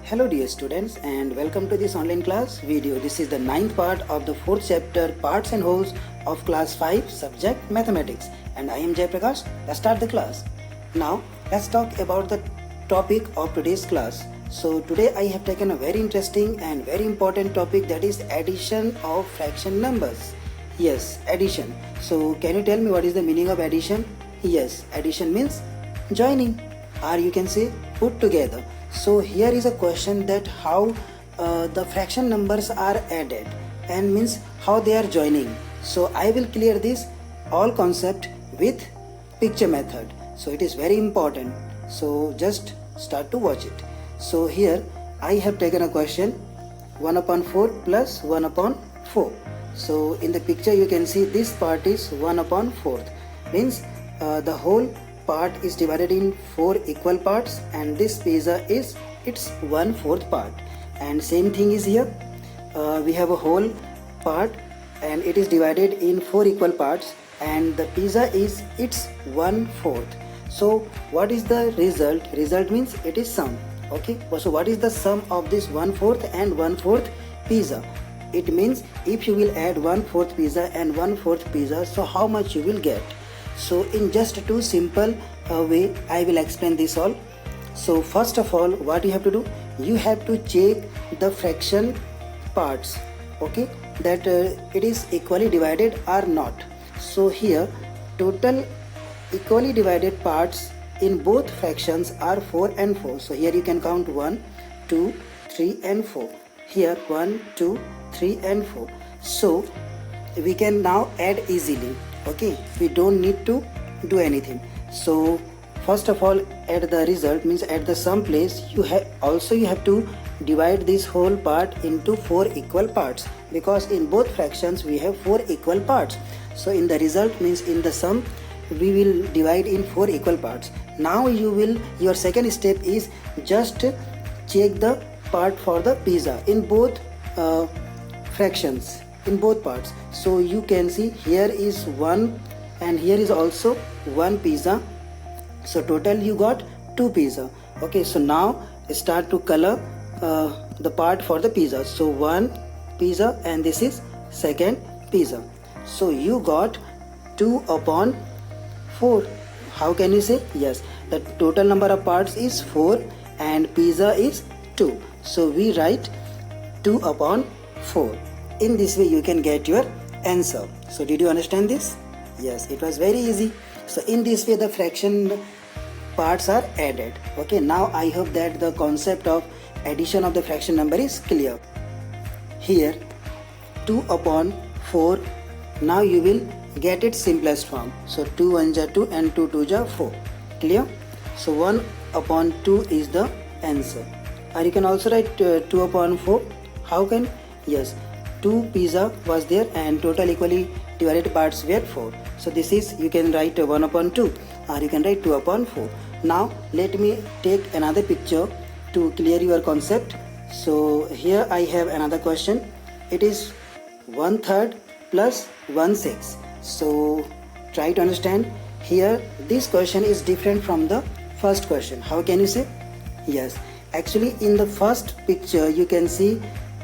Hello dear students and welcome to this online class video. This is the ninth part of the fourth chapter parts and wholes of class 5 subject mathematics, and I am Jay Prakash. Let's start the class. Now let's talk about the topic of today's class. So today I have taken a very interesting and very important topic, that is addition of fraction numbers. Yes, addition. So can you tell me what is the meaning of addition? Yes, addition means joining, or you can say put together. So here is a question that how the fraction numbers are added and means how they are joining. So I will clear this all concept with picture method. So it is very important. So just start to watch it. So here I have taken a question 1 upon 4 plus 1 upon 4. So in the picture you can see this part is 1 upon 4, means the whole part is divided in 4 equal parts, and this pizza is its 1/4 part. And same thing is here, we have a whole part and it is divided in 4 equal parts, and the pizza is its 1/4. So what is the result? Result means it is sum. Okay, so what is the sum of this 1/4 and 1/4 pizza? It means if you will add 1/4 pizza and 1/4 pizza, so how much you will get? So in just two simple way I will explain this all. So first of all, what you have to do, you have to check the fraction parts, okay, that it is equally divided or not. So here total equally divided parts in both fractions are 4 and 4. So here you can count 1, 2, 3 and 4. Here 1, 2, 3 and 4. So we can now add easily. Okay, we don't need to do anything. So first of all, at the result means at the sum place, you have to divide this whole part into 4 equal parts, because in both fractions we have 4 equal parts. So in the result means in the sum we will divide in 4 equal parts. Now your second step is just check the part for the pizza in both fractions, in both parts. So you can see here is 1 and here is also 1 pizza. So total you got 2 pizza. Okay, so now start to color the part for the pizza. So 1 pizza and this is second pizza. So you got 2 upon 4. How can you say? Yes, the total number of parts is 4 and pizza is 2. So we write 2 upon 4. In this way you can get your answer. So did you understand this? Yes, it was very easy. So in this way the fraction parts are added. Okay, now I hope that the concept of addition of the fraction number is clear. Here 2 upon 4, now you will get its simplest form. So 2 1 ja 2 and 2 2 ja 4. Clear? So 1 upon 2 is the answer. Or you can also write 2 upon 4. How can? Yes, 2 pizza was there and total equally divided parts were 4. So this is, you can write 1 upon 2 or you can write 2 upon 4. Now let me take another picture to clear your concept. So here I have another question. It is 1/3 plus 1/6. So try to understand. Here this question is different from the first question. How can you say? Yes, actually in the first picture you can see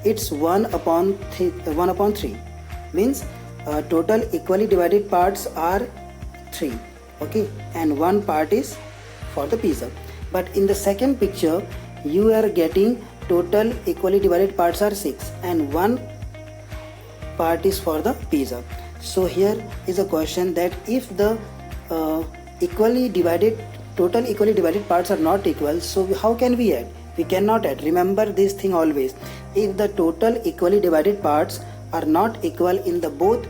it's 1 upon 3, means total equally divided parts are 3. Okay, and one part is for the pizza. But in the second picture you are getting total equally divided parts are 6 and one part is for the pizza. So here is a question that if the total equally divided parts are not equal, so how can we add? We cannot add. Remember this thing always. If the total equally divided parts are not equal in the both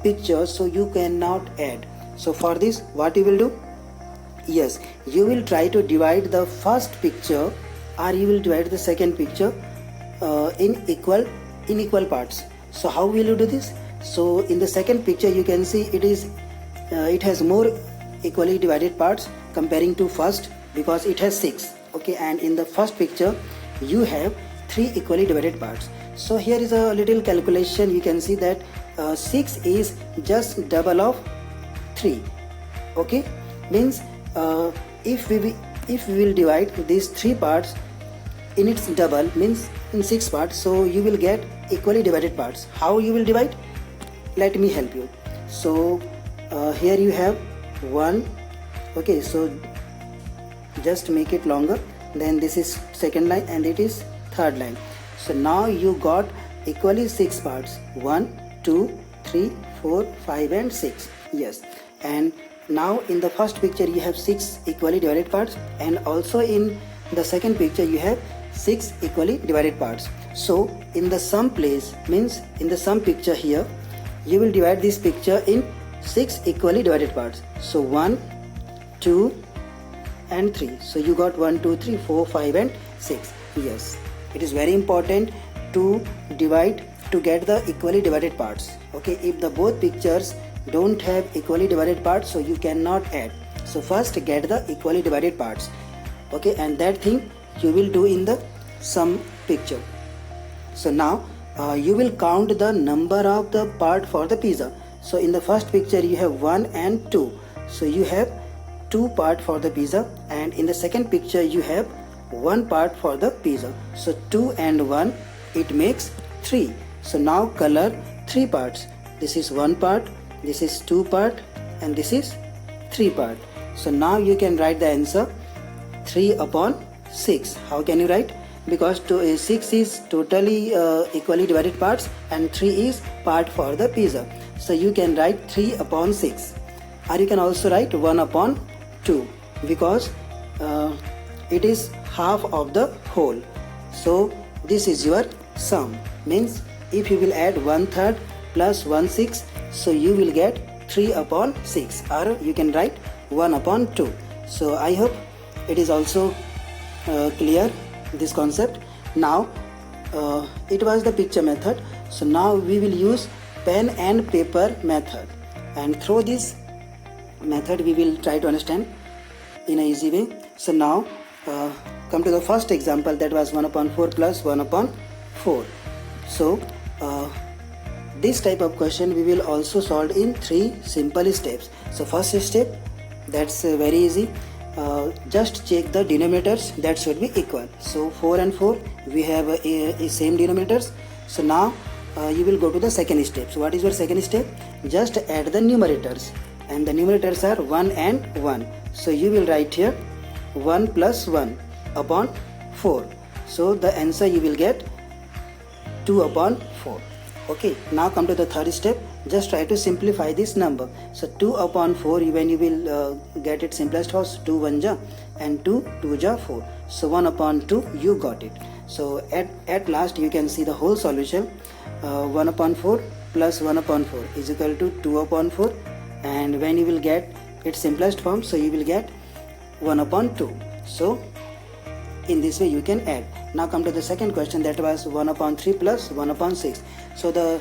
pictures, so you cannot add. So for this what you will do? Yes, you will try to divide the first picture or you will divide the second picture in equal parts. So how will you do this? So in the second picture you can see it has more equally divided parts comparing to first, because it has 6. Okay, and in the first picture you have 3 equally divided parts. So here is a little calculation. You can see that 6 is just double of 3. Okay, means if we will divide these 3 parts in its double, means in 6 parts, so you will get equally divided parts. How you will divide? Let me help you. So here you have 1, okay, so just make it longer, then this is second line and it is third line. So now you got equally 6 parts, 1, 2, 3, 4, 5 and 6. Yes, and now in the first picture you have 6 equally divided parts, and also in the second picture you have 6 equally divided parts. So in the sum place, means in the sum picture here, you will divide this picture in 6 equally divided parts. So 1, 2 and 3. So you got 1, 2, 3, 4, 5 and 6. Yes, it is very important to divide to get the equally divided parts. Okay, if the both pictures don't have equally divided parts, so you cannot add. So first get the equally divided parts. Okay, and that thing you will do in the sum picture. So now you will count the number of the part for the pizza. So in the first picture you have 1 and 2. So you have 2 part for the pizza, and in the second picture you have 1 part for the pizza. So 2 and 1, it makes 3. So now color 3 parts. This is 1 part, this is 2 part and this is 3 part. So now you can write the answer 3 upon 6. How can you write? Because 6 is totally equally divided parts and 3 is part for the pizza. So you can write 3 upon 6, or you can also write 1 upon 2, because it is half of the whole. So this is your sum, means if you will add 1/3 plus 1/6, so you will get 3 upon 6, or you can write 1 upon 2. So I hope it is also clear, this concept. Now it was the picture method. So now we will use pen and paper method, and through this method we will try to understand in an easy way. So now come to the first example, that was 1 upon 4 plus 1 upon 4. So this type of question we will also solve in 3 simple steps. So first step, that's very easy. Just check the denominators, that should be equal. So 4 and 4 we have a same denominators. So now you will go to the second step. So what is your second step? Just add the numerators, and the numerators are 1 and 1. So you will write here 1 plus 1 upon 4. So the answer you will get 2 upon 4. Okay, now come to the third step. Just try to simplify this number. So 2 upon 4, when you will get it simplest how? 2 1 ja and 2 2 ja 4. So 1 upon 2 you got it. So at last you can see the whole solution. 1 upon 4 plus 1 upon 4 is equal to 2 upon 4, and when you will get its simplest form, so you will get 1 upon 2. So in this way you can add. Now come to the second question, that was 1 upon 3 plus 1 upon 6. So the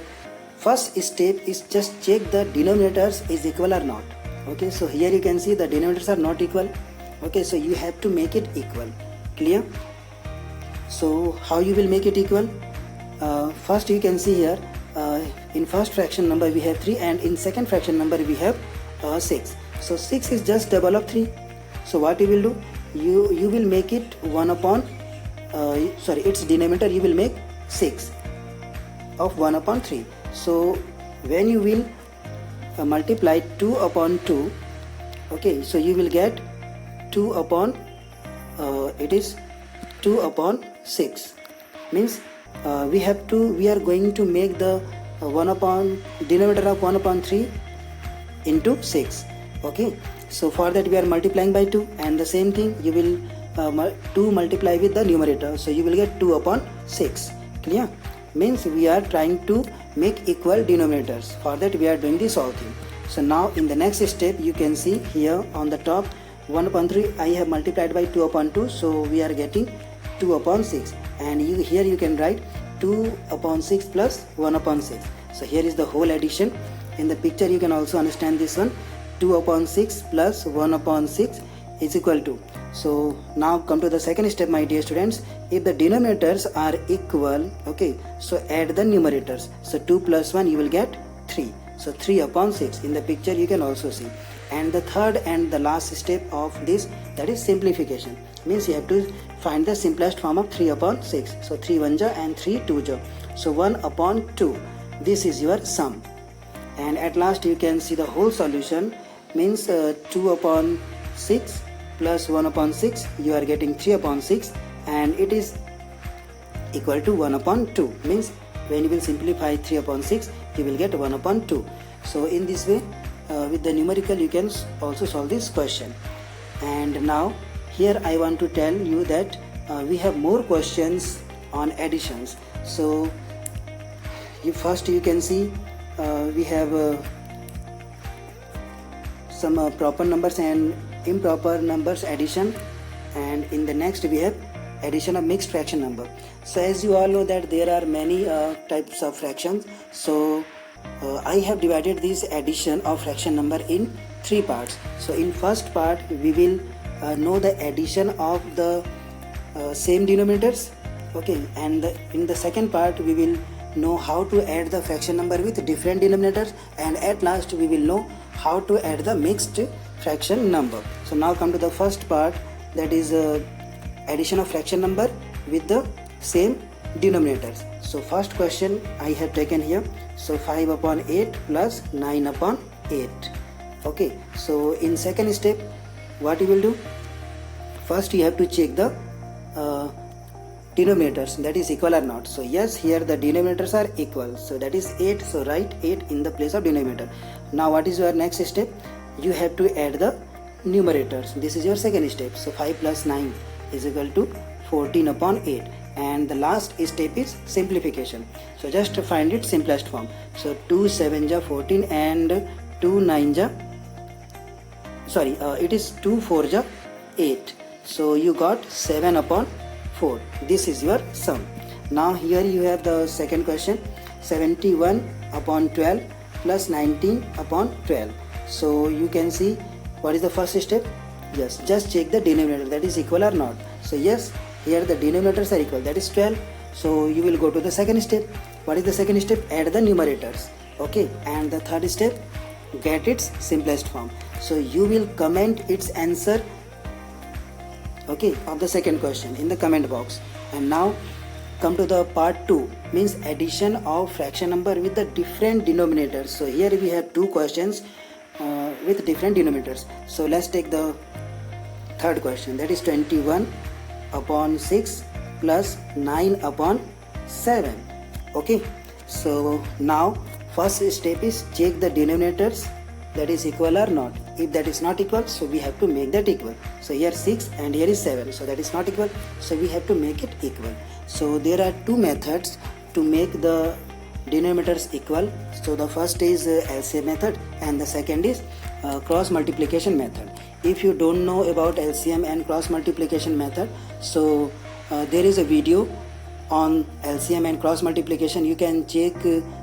first step is just check the denominators is equal or not. Okay, so here you can see the denominators are not equal. Okay, so you have to make it equal. Clear? So how you will make it equal? First you can see here, in first fraction number we have 3, and in second fraction number we have 6. So 6 is just double of 3. So what you will do? You will make it 1 upon its denominator you will make 6 of 1 upon 3. So when you will multiply 2 upon 2, okay, so you will get 2 upon it is 2 upon 6, means we are going to make the 1 upon denominator of 1 upon 3 into 6. Okay, so for that we are multiplying by 2, and the same thing you will 2 multiply with the numerator, so you will get 2 upon 6. Clear? Means we are trying to make equal denominators. For that we are doing this whole thing. So now in the next step you can see here on the top 1 upon 3 I have multiplied by 2 upon 2, so we are getting 2 upon 6, and here you can write 2 upon 6 plus 1 upon 6. So here is the whole addition. In the picture you can also understand this one. 2 upon 6 plus 1 upon 6 is equal to. So now come to the second step, my dear students. If the denominators are equal, okay, so add the numerators. So 2 plus 1 you will get 3. So 3 upon 6 in the picture you can also see. And the third and the last step of this, that is simplification. Means you have to find the simplest form of 3 upon 6. So 3 1 ja and 3 2 ja. So 1 upon 2. This is your sum. And at last you can see the whole solution, means 2 upon 6 plus 1 upon 6, you are getting 3 upon 6, and it is equal to 1 upon 2. Means when you will simplify 3 upon 6, you will get 1 upon 2. So in this way, with the numerical you can also solve this question. And now here I want to tell you that we have more questions on additions. So first you can see we have some proper numbers and improper numbers addition, and in the next we have addition of mixed fraction number. So as you all know that there are many types of fractions, so I have divided this addition of fraction number in 3 parts. So in first part we will know the addition of the same denominators, okay, and in the second part we will know how to add the fraction number with different denominators, and at last we will know how to add the mixed fraction number. So now come to the first part, that is addition of fraction number with the same denominators. So first question I have taken here, so 5 upon 8 plus 9 upon 8. Okay, so in second step what you will do, first you have to check the denominators, that is equal or not. So yes, here the denominators are equal, so that is 8, so write 8 in the place of denominator. Now what is your next step, you have to add the numerators. This is your second step. So 5 plus 9 is equal to 14 upon 8, and the last step is simplification. So just to find its simplest form. So 2 7 ja 14 and 2 9 ja, sorry, it is 2 4 ja 8. So you got 7 upon 4. This is your sum. Now here you have the second question, 71 upon 12 plus 19 upon 12. So you can see what is the first step. Yes, just check the denominator, that is equal or not. So yes, here the denominators are equal, that is 12. So you will go to the second step. What is the second step? Add the numerators. Okay, and the third step, get its simplest form. So you will comment its answer, okay, of the second question in the comment box. And now come to the part 2, means addition of fraction number with the different denominators. So here we have 2 questions with different denominators. So let's take the third question, that is 21 upon 6 plus 9 upon 7. Okay, so now first step is check the denominators, that is equal or not. If that is not equal, so we have to make that equal. So here 6 and here is 7, so that is not equal, so we have to make it equal. So there are 2 methods to make the denominators equal. So the first is LCM method and the second is cross multiplication method. If you don't know about LCM and cross multiplication method, so there is a video on LCM and cross multiplication. You can check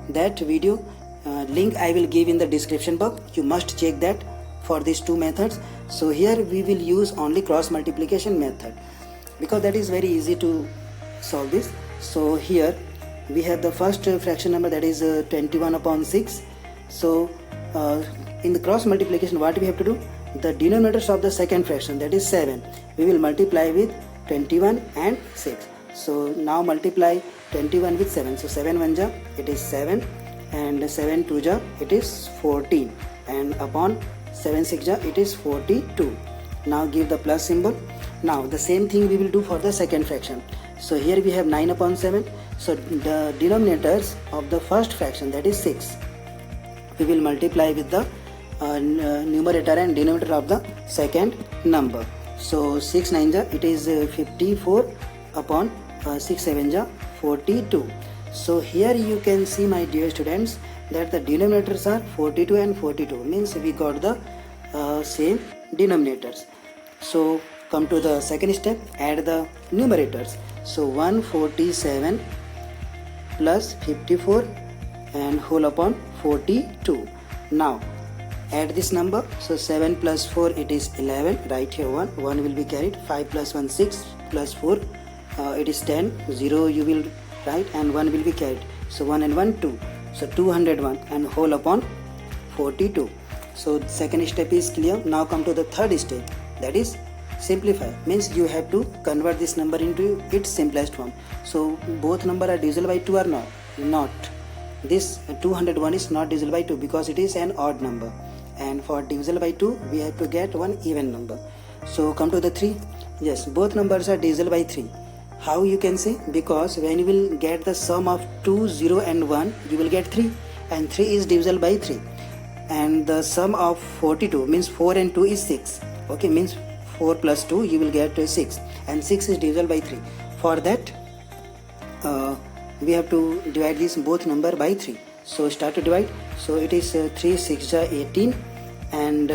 that video. Link I will give in the description box. You must check that for these 2 methods. So here we will use only cross multiplication method because that is very easy to solve this. So here we have the first fraction number, that is 21 upon 6. So in the cross multiplication what we have to do, the denominators of the second fraction, that is 7, we will multiply with 21 and 6. So now multiply 21 with 7. So 7 1 ja, it is 7, and 7 2 ja, it is 14, and upon 7 6 ja, it is 42. Now give the plus symbol. Now the same thing we will do for the second fraction. So here we have 9 upon 7. So the denominators of the first fraction, that is 6, we will multiply with the numerator and denominator of the second number. So 6 9 ja, it is 54 upon 6 7 ja 42. So here you can see, my dear students, that the denominators are 42 and 42, means we got the same denominators. So come to the second step, add the numerators. So 147 plus 54 and whole upon 42. Now add this number. So 7 plus 4, it is 11, right here 1 will be carried. 5 plus 1 6 plus 4, it is 10, 0 you will write, and 1 will be carried. So 1 and 1 2, so 201 and whole upon 42. So second step is clear. Now come to the third step, that is simplify means you have to convert this number into its simplest form. So both number are divisible by 2 or not. This 201 is not divisible by 2 because it is an odd number, and for divisible by 2 we have to get one even number. So come to the 3. Yes, both numbers are divisible by 3. How you can say? Because when you will get the sum of 2, 0 and 1, you will get 3, and 3 is divisible by 3, and the sum of 42 means 4 and 2 is 6. Okay, means 4 plus 2 you will get 6, and 6 is divisible by 3. For that we have to divide this both number by 3. So start to divide. So it is 3 6 ja 18, and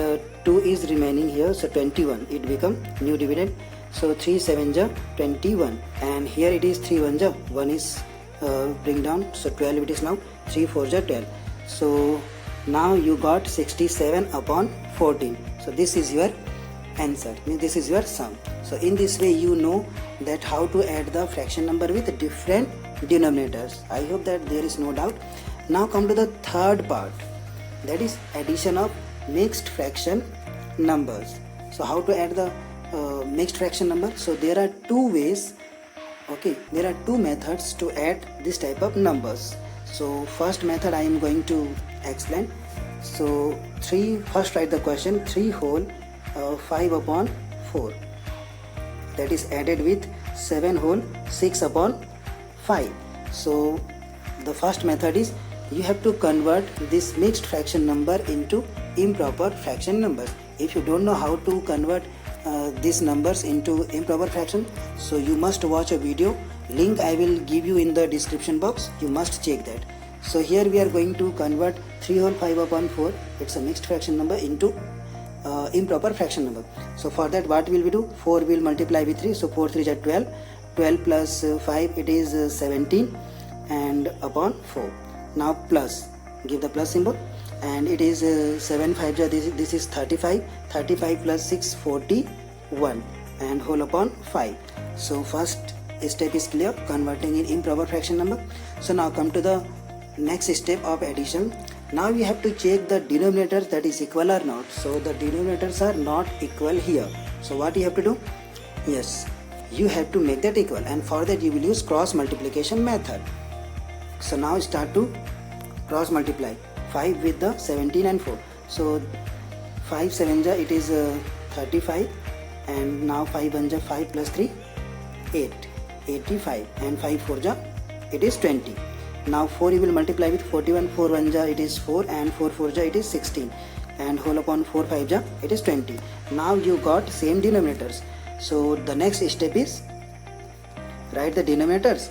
2 is remaining here, so 21 it become new dividend. So 3 7 ja 21, and here it is 3 1 ja 1 is bring down, so 12 it is now. 3 4 ja 12. So now you got 67 upon 14. So this is your answer, means this is your sum. So in this way you know that how to add the fraction number with different denominators. I hope that there is no doubt. Now come to the third part, that is addition of mixed fraction numbers. So how to add the mixed fraction number? So there are two ways. Okay, there are two methods to add this type of numbers. So first method I am going to explain. So first write the question, 3 whole 5 upon 4, that is added with 7 whole 6 upon 5. So the first method is you have to convert this mixed fraction number into improper fraction numbers. If you don't know how to convert these numbers into improper fraction, so you must watch a video, link I will give you in the description box, you must check that. So here we are going to convert 3 whole 5 upon 4, it's a mixed fraction number, into improper fraction number. So for that what will we do? 4 will multiply with 3, so 4 3 is 12, 12 plus 5 it is 17, and upon 4. Now plus, give the plus symbol, and it is 7 5 this is 35, 35 plus 6 41, and whole upon 5. So first step is clear, converting in improper fraction number. So now come to the next step of addition. Now we have to check the denominators, that is equal or not. So the denominators are not equal here. So what you have to do? Yes, you have to make that equal, and for that you will use cross multiplication method. So now start to cross multiply 5 with the 17 and 4. So 5 7 ja it is 35, and now 5 1 ja 5 plus 3 8, 85, and 5 4 ja it is 20. Now 4 you will multiply with 41, 4 1 ja it is 4, and 4 4 ja it is 16, and whole upon 4 5 ja it is 20. Now you got same denominators. So the next step is write the denominators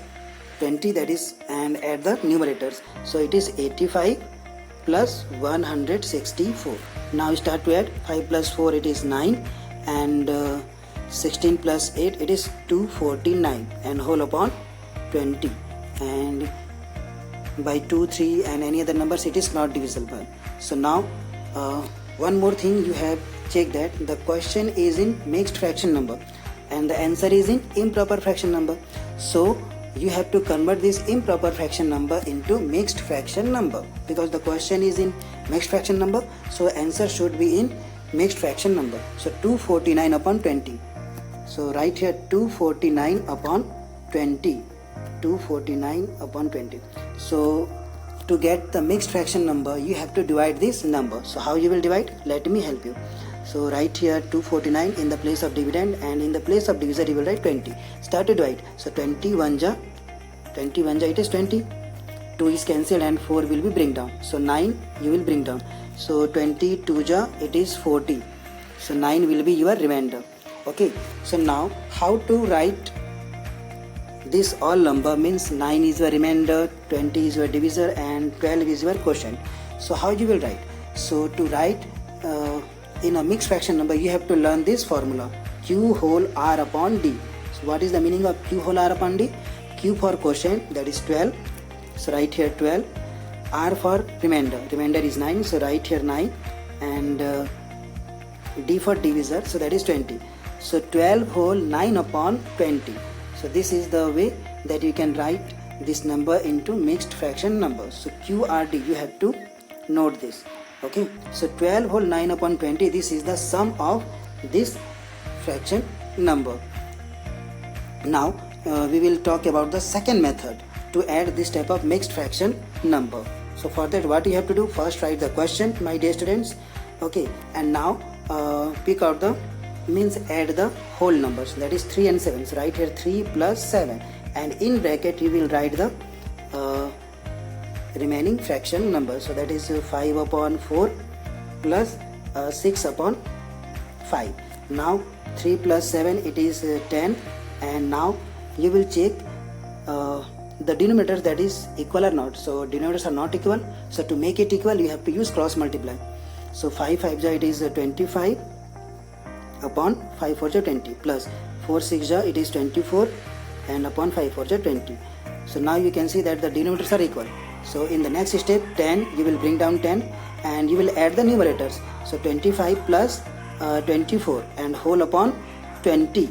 20, that is, and add the numerators. So it is 85 plus 164. Now start to add. 5 plus 4 it is 9, and 16 plus 8 it is 249, and whole upon 20, and by 2 3 and any other numbers it is not divisible. So now one more thing, you have checked that the question is in mixed fraction number and the answer is in improper fraction number. So you have to convert this improper fraction number into mixed fraction number, because the question is in mixed fraction number, so answer should be in mixed fraction number. So 249 upon 20. So write here 249 upon 20. 249 upon 20. So to get the mixed fraction number, you have to divide this number. So how you will divide? Let me help you. So write here 249 in the place of dividend, and in the place of divisor you will write 20. Start to divide. So 21 ja it is 20. 2 is cancelled and 4 will be bring down. So 9 you will bring down. So 22 ja it is 40. So 9 will be your remainder. Okay. So now how to write this all number? Means 9 is your remainder, 20 is your divisor, and 12 is your quotient. So how you will write? So to write in a mixed fraction number, you have to learn this formula, Q whole R upon D. So what is the meaning of Q whole R upon D? Q for quotient, that is 12. So write here 12. R for remainder. Remainder is 9. So write here 9. And D for divisor. So that is 20. So 12 whole 9 upon 20. So this is the way that you can write this number into mixed fraction number. So QRD, you have to note this. Okay. So 12 whole 9 upon 20. This is the sum of this fraction number. Now we will talk about the second method to add this type of mixed fraction number. So for that, what you have to do, first write the question, my dear students. Okay, and now pick out the add the whole numbers, that is 3 and 7. So write here 3 plus 7, and in bracket you will write the remaining fraction number. So that is 5 upon 4 plus 6 upon 5. Now 3 plus 7, it is 10, and now you will check the denominators, that is equal or not. So denominators are not equal, so to make it equal you have to use cross multiply. So 5 5 ja, it is 25 upon 5 4 ja 20, plus 4 6 ja, it is 24, and upon 5 4 ja 20. So now you can see that the denominators are equal. So in the next step, 10, you will bring down 10 and you will add the numerators. So 25 plus 24 and whole upon 20.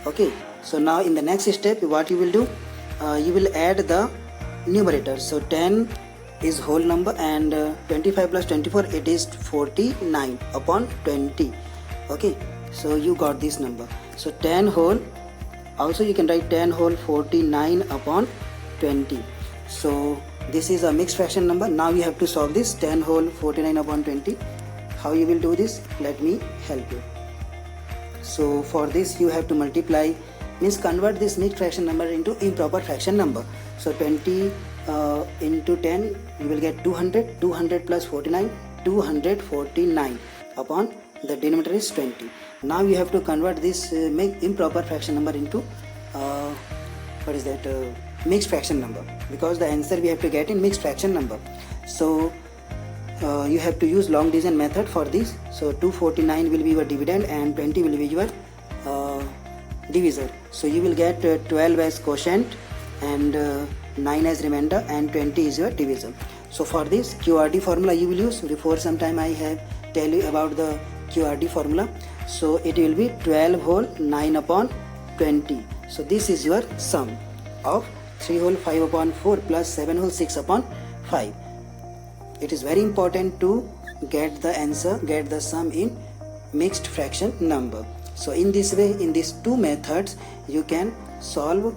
Okay, so now in the next step, what you will do, you will add the numerators. So 10 is whole number, and 25 plus 24, it is 49 upon 20. Okay, so you got this number. So 10 whole, also you can write 10 whole 49 upon 20. So this is a mixed fraction number. Now you have to solve this 10 whole 49 upon 20. How you will do this? Let me help you. So for this you have to multiply, convert this mixed fraction number into improper fraction number. So 20 into 10, you will get 200. 200 plus 49, 249 upon the denominator is 20. Now you have to convert this improper fraction number into mixed fraction number, because the answer we have to get in mixed fraction number. So you have to use long division method for this. So 249 will be your dividend and 20 will be your divisor. So you will get 12 as quotient and 9 as remainder, and 20 is your divisor. So for this QRD formula you will use. Before some time I have tell you about the QRD formula. So it will be 12 whole 9 upon 20. So this is your sum of 3 whole 5 upon 4 plus 7 whole 6 upon 5. It is very important to get the answer, get the sum in mixed fraction number. So in this way, in these two methods, you can solve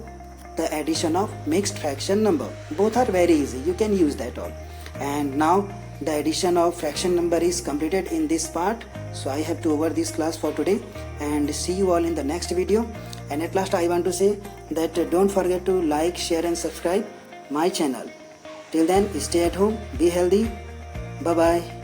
the addition of mixed fraction number. Both are very easy, you can use that all. And now the addition of fraction number is completed in this part. So I have to over this class for today, and see you all in the next video. And at last I want to say that don't forget to like, share and subscribe my channel. Till then, stay at home, be healthy, bye bye.